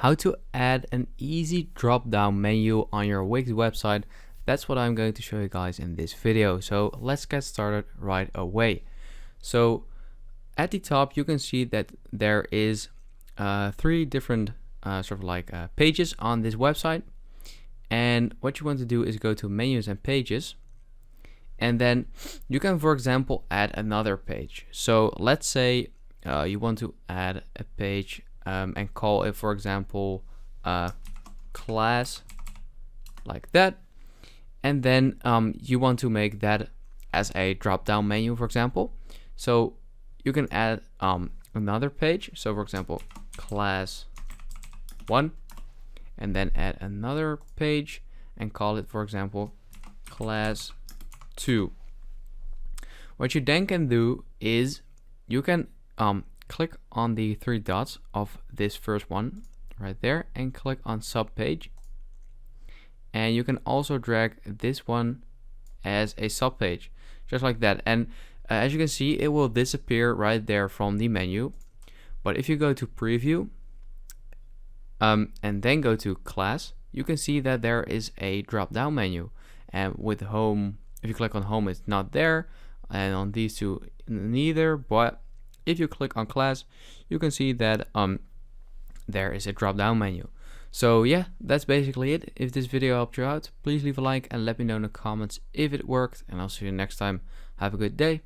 how to add an easy drop down menu on your Wix website. That's what I'm going to show you guys in this video. So let's get started right away. So at the top you can see that there is three different pages on this website, and what you want to do is go to menus and pages, and then you can, for example, add another page. So let's say you want to add a page and call it, for example, class, like that, and then you want to make that as a drop down menu, for example. So you can add another page, so for example class 1, and then add another page and call it, for example, class 2. What you then can do is you can click on the three dots of this first one right there and click on sub page, and you can also drag this one as a sub page, just like that, and as you can see, it will disappear right there from the menu. But if you go to preview and then go to class, you can see that there is a drop down menu, and with home, if you click on home, it's not there, and on these two neither. But if you click on class, you can see that there is a drop down menu. So yeah, that's basically it. If this video helped you out, please leave a like and let me know in the comments if it worked, and I'll see you next time. Have a good day.